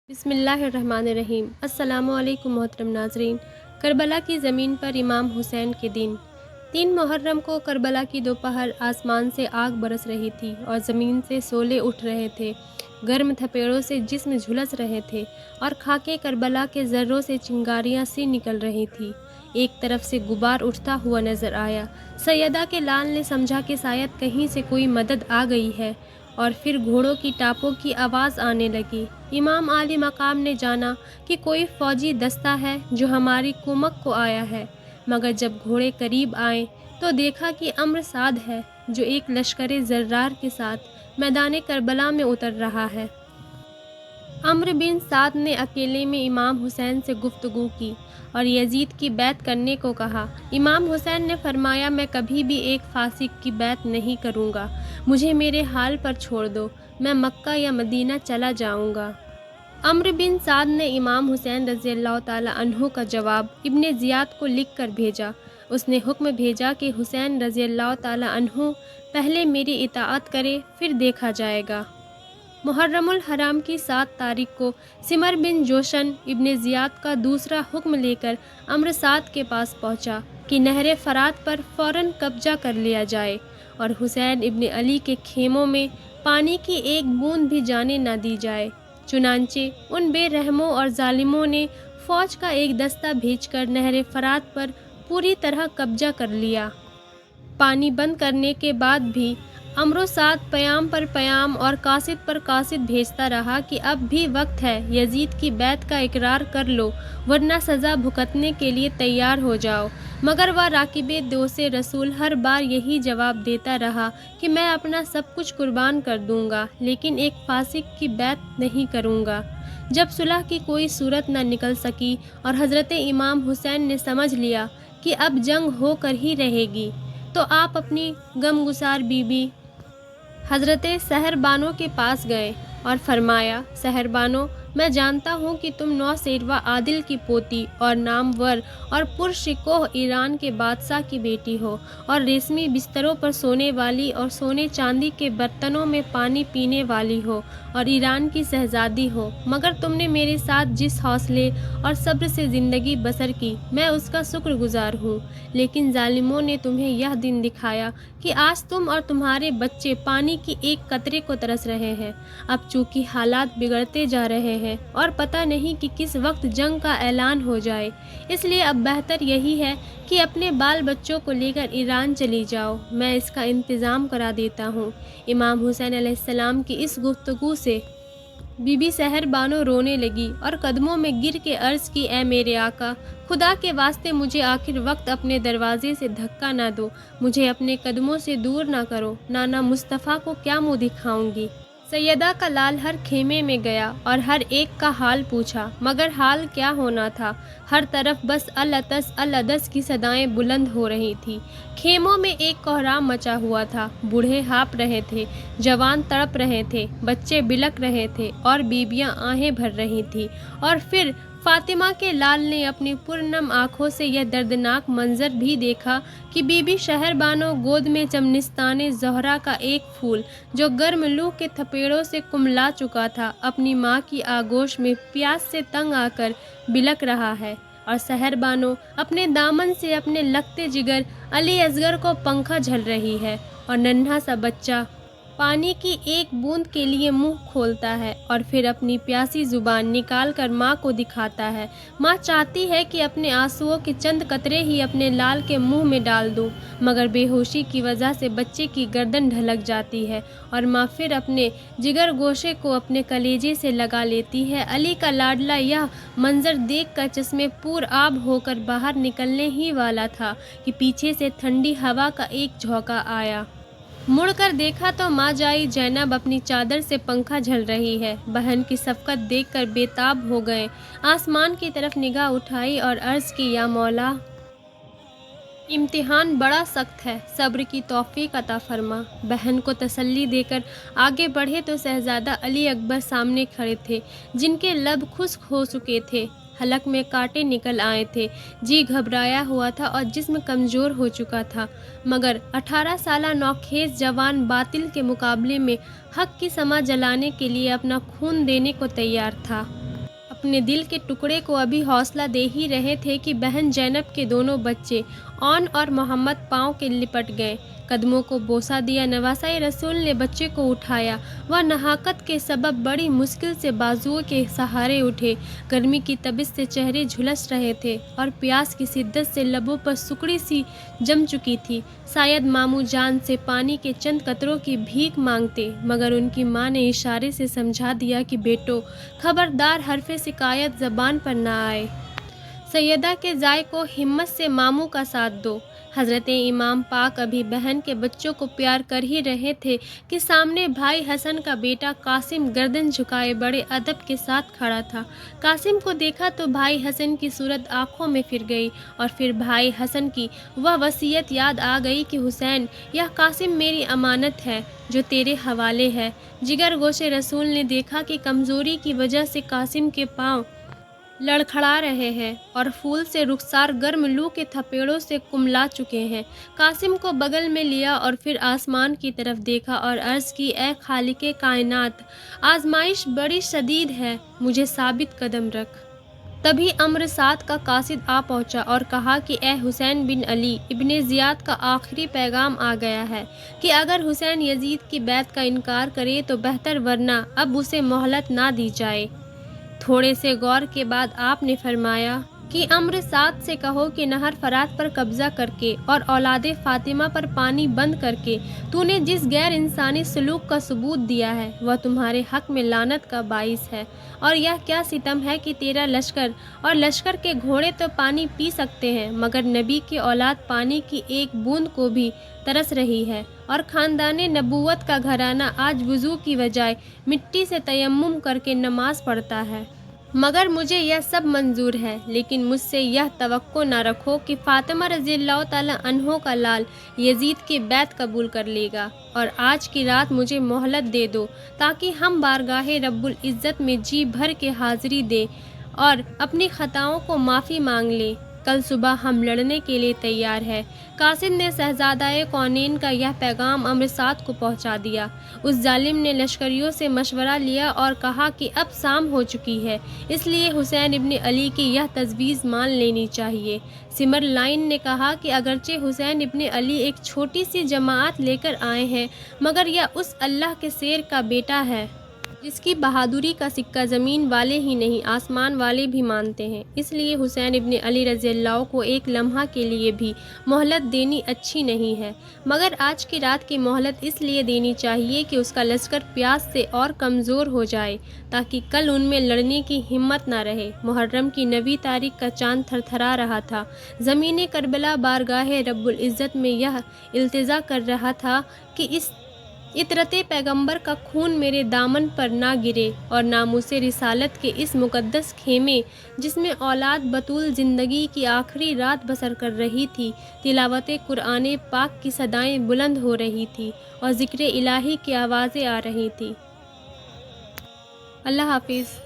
بسم اللہ الرحمن الرحیم۔ السلام علیکم محترم ناظرین۔ کربلا کی زمین پر امام حسین کے دن 3 محرم کو کربلا کی دوپہر آسمان سے آگ برس رہی تھی اور زمین سے شعلے اٹھ رہے تھے، گرم تھپیڑوں سے جسم جھلس رہے تھے اور خاکے کربلا کے ذروں سے چنگاریاں سی نکل رہی تھی۔ ایک طرف سے غبار اٹھتا ہوا نظر آیا۔ سیدہ کے لال نے سمجھا کہ شاید کہیں سے کوئی مدد آ گئی ہے، اور پھر گھوڑوں کی ٹاپوں کی آواز آنے لگی۔ امام عالی مقام نے جانا کہ کوئی فوجی دستہ ہے جو ہماری کمک کو آیا ہے، مگر جب گھوڑے قریب آئے تو دیکھا کہ عمرو سعد ہے جو ایک لشکر زرار کے ساتھ میدان کربلا میں اتر رہا ہے۔ عمرو بن سعد نے اکیلے میں امام حسین سے گفتگو کی اور یزید کی بیعت کرنے کو کہا۔ امام حسین نے فرمایا، میں کبھی بھی ایک فاسق کی بیعت نہیں کروں گا، مجھے میرے حال پر چھوڑ دو، میں مکہ یا مدینہ چلا جاؤں گا۔ عمرو بن سعد نے امام حسین رضی اللہ تعالیٰ عنہ کا جواب ابن زیاد کو لکھ کر بھیجا۔ اس نے حکم بھیجا کہ حسین رضی اللہ تعالیٰ عنہ پہلے میری اطاعت کرے، پھر دیکھا جائے گا۔ محرم الحرام کی 7 تاریخ کو سمر بن جوشن ابن زیاد کا دوسرا حکم لے کر عمرو سعد کے پاس پہنچا کہ نہر فرات پر فوراً قبضہ کر لیا جائے اور حسین ابن علی کے خیموں میں پانی کی ایک بوند بھی جانے نہ دی جائے۔ چنانچہ ان بے رحموں اور ظالموں نے فوج کا ایک دستہ بھیج کر نہر فرات پر پوری طرح قبضہ کر لیا۔ پانی بند کرنے کے بعد بھی عمرو سعد پیام پر پیام اور قاصد پر قاصد بھیجتا رہا کہ اب بھی وقت ہے، یزید کی بیعت کا اقرار کر لو ورنہ سزا بھگتنے کے لیے تیار ہو جاؤ۔ مگر وہ راکب دوست رسول ہر بار یہی جواب دیتا رہا کہ میں اپنا سب کچھ قربان کر دوں گا لیکن ایک فاسق کی بیعت نہیں کروں گا۔ جب صلح کی کوئی صورت نہ نکل سکی اور حضرت امام حسین نے سمجھ لیا کہ اب جنگ ہو کر ہی رہے گی، تو آپ اپنی غمگسار بیوی حضرت سحر بانو کے پاس گئے اور فرمایا، سحر بانو، میں جانتا ہوں کہ تم نوشیروہ عادل کی پوتی اور نامور اور پرشکوہ ایران کے بادشاہ کی بیٹی ہو اور ریشمی بستروں پر سونے والی اور سونے چاندی کے برتنوں میں پانی پینے والی ہو اور ایران کی شہزادی ہو، مگر تم نے میرے ساتھ جس حوصلے اور صبر سے زندگی بسر کی، میں اس کا شکر گزار ہوں، لیکن ظالموں نے تمہیں یہ دن دکھایا کہ آج تم اور تمہارے بچے پانی کی ایک قطرے کو ترس رہے ہیں۔ اب چونکہ حالات بگڑتے جا رہے ہیں اور پتہ نہیں کہ کس وقت جنگ کا اعلان ہو جائے، اس لیے اب بہتر یہی ہے کہ اپنے بال بچوں کو لے کر ایران چلی جاؤ، میں اس کا انتظام کرا دیتا ہوں۔ امام حسین علیہ السلام کی اس گفتگو سے بی بی سحر بانو رونے لگی اور قدموں میں گر کے عرض کی، اے میرے آقا، خدا کے واسطے مجھے آخر وقت اپنے دروازے سے دھکا نہ دو، مجھے اپنے قدموں سے دور نہ کرو، نانا مصطفیٰ کو کیا منہ دکھاؤں گی۔ سیدہ کا لال ہر خیمے میں گیا اور ہر ایک کا حال پوچھا، مگر حال کیا ہونا تھا، ہر طرف بس العطس العدس کی صدائیں بلند ہو رہی تھیں۔ خیموں میں ایک کوہرام مچا ہوا تھا، بوڑھے ہانپ رہے تھے، جوان تڑپ رہے تھے، بچے بلک رہے تھے اور بیویاں آہیں بھر رہی تھیں۔ اور پھر فاطمہ کے لال نے اپنی پرنم آنکھوں سے یہ دردناک منظر بھی دیکھا کہ بی بی شہر بانو گود میں چمنستان زہرا کا ایک پھول جو گرم لو کے تھپیڑوں سے کملا چکا تھا، اپنی ماں کی آغوش میں پیاس سے تنگ آ کر بلک رہا ہے، اور سحر بانو اپنے دامن سے اپنے لگتے جگر علی اصغر کو پنکھا جھل رہی ہے، اور ننھا سا بچہ پانی کی ایک بوند کے لیے منہ کھولتا ہے اور پھر اپنی پیاسی زبان نکال کر ماں کو دکھاتا ہے۔ ماں چاہتی ہے کہ اپنے آنسوؤں کے چند قطرے ہی اپنے لال کے منہ میں ڈال دوں، مگر بے ہوشی کی وجہ سے بچے کی گردن ڈھلک جاتی ہے اور ماں پھر اپنے جگر گوشے کو اپنے کلیجے سے لگا لیتی ہے۔ علی کا لاڈلا یہ منظر دیکھ کر چشمے پور آب ہو کر باہر نکلنے ہی والا تھا کہ پیچھے سے ٹھنڈی ہوا کا ایک جھونکا آیا۔ مڑ کر دیکھا تو ماں جائی زینب اپنی چادر سے پنکھا جھل رہی ہے۔ بہن کی شفقت دیکھ کر بے تاب ہو گئے، آسمان کی طرف نگاہ اٹھائی اور عرض کی، یا مولا، امتحان بڑا سخت ہے، صبر کی توفیق عطا فرما۔ بہن کو تسلی دے کر آگے بڑھے تو شہزادہ علی اکبر سامنے کھڑے تھے، جن کے لب خشک ہو چکے تھے، حلق میں کانٹے نکل آئے تھے، جی گھبرایا ہوا تھا اور جسم کمزور ہو چکا تھا، مگر 18 سالہ نوخیز جوان باطل کے مقابلے میں حق کی شمع جلانے کے لیے اپنا خون دینے کو تیار تھا۔ اپنے دل کے ٹکڑے کو ابھی حوصلہ دے ہی رہے تھے کہ بہن زینب کے دونوں بچے اون اور محمد پاؤں کے لپٹ گئے، قدموں کو بوسہ دیا۔ نواسہ رسول نے بچے کو اٹھایا۔ وہ نحاکت کے سبب بڑی مشکل سے بازوؤں کے سہارے اٹھے۔ گرمی کی تبس سے چہرے جھلس رہے تھے اور پیاس کی شدت سے لبوں پر سکڑی سی جم چکی تھی۔ شاید ماموں جان سے پانی کے چند قطروں کی بھیک مانگتے، مگر ان کی ماں نے اشارے سے سمجھا دیا کہ بیٹو، خبردار حرف شکایت زبان پر نہ آئے۔ سیدہ کے ضائع کو ہمت سے ماموں کا ساتھ دو۔ حضرت امام پاک ابھی بہن کے بچوں کو پیار کر ہی رہے تھے کہ سامنے بھائی حسن کا بیٹا قاسم گردن جھکائے بڑے ادب کے ساتھ کھڑا تھا۔ قاسم کو دیکھا تو بھائی حسن کی صورت آنکھوں میں پھر گئی، اور پھر بھائی حسن کی وہ وصیت یاد آ گئی کہ حسین، یہ قاسم میری امانت ہے جو تیرے حوالے ہے۔ جگر گوش رسول نے دیکھا کہ کمزوری کی وجہ سے قاسم کے پاؤں لڑکھڑا رہے ہیں اور پھول سے رخسار گرم لو کے تھپیڑوں سے کملا چکے ہیں۔ قاسم کو بغل میں لیا اور پھر آسمان کی طرف دیکھا اور عرض کی، اے خالق کائنات، آزمائش بڑی شدید ہے، مجھے ثابت قدم رکھ۔ تبھی امر سعد کا قاصد آ پہنچا اور کہا کہ اے حسین بن علی ابن زیاد کا آخری پیغام آ گیا ہے کہ اگر حسین یزید کی بیعت کا انکار کرے تو بہتر، ورنہ اب اسے مہلت نہ دی جائے۔ تھوڑے سے غور کے بعد آپ نے فرمایا کہ امر سعد سے کہو کہ نہر فرات پر قبضہ کر کے اور اولاد فاطمہ پر پانی بند کر کے تو نے جس غیر انسانی سلوک کا ثبوت دیا ہے وہ تمہارے حق میں لعنت کا باعث ہے، اور یہ کیا ستم ہے کہ تیرا لشکر اور لشکر کے گھوڑے تو پانی پی سکتے ہیں مگر نبی کی اولاد پانی کی ایک بوند کو بھی ترس رہی ہے، اور خاندان نبوت کا گھرانہ آج وضو کی بجائے مٹی سے تیمم کر کے نماز پڑھتا ہے۔ مگر مجھے یہ سب منظور ہے، لیکن مجھ سے یہ توقع نہ رکھو کہ فاطمہ رضی اللہ تعالیٰ عنہ کا لال یزید کی بیعت قبول کر لے گا، اور آج کی رات مجھے مہلت دے دو تاکہ ہم بارگاہ رب العزت میں جی بھر کے حاضری دیں اور اپنی خطاؤں کو معافی مانگ لیں۔ کل صبح ہم لڑنے کے لیے تیار ہیں۔ قاصد نے شہزادہ کونین کا یہ پیغام امر سعد کو پہنچا دیا۔ اس ظالم نے لشکریوں سے مشورہ لیا اور کہا کہ اب شام ہو چکی ہے، اس لیے حسین ابن علی کی یہ تجویز مان لینی چاہیے۔ سمر لائن نے کہا کہ اگرچہ حسین ابن علی ایک چھوٹی سی جماعت لے کر آئے ہیں، مگر یہ اس اللہ کے شیر کا بیٹا ہے جس کی بہادری کا سکہ زمین والے ہی نہیں آسمان والے بھی مانتے ہیں، اس لیے حسین ابن علی رضی اللہ کو ایک لمحہ کے لیے بھی مہلت دینی اچھی نہیں ہے، مگر آج کی رات کی مہلت اس لیے دینی چاہیے کہ اس کا لشکر پیاس سے اور کمزور ہو جائے تاکہ کل ان میں لڑنے کی ہمت نہ رہے۔ محرم کی 9 تاریخ کا چاند تھر تھرا رہا تھا، زمین کربلا بارگاہ رب العزت میں یہ التجا کر رہا تھا کہ اس عطرت پیغمبر کا خون میرے دامن پر نہ گرے، اور ناموس رسالت کے اس مقدس خیمے جس میں اولاد بطول زندگی کی آخری رات بسر کر رہی تھی، تلاوت قرآن پاک کی صدائیں بلند ہو رہی تھی اور ذکر الہی کی آوازیں آ رہی تھیں۔ اللہ حافظ۔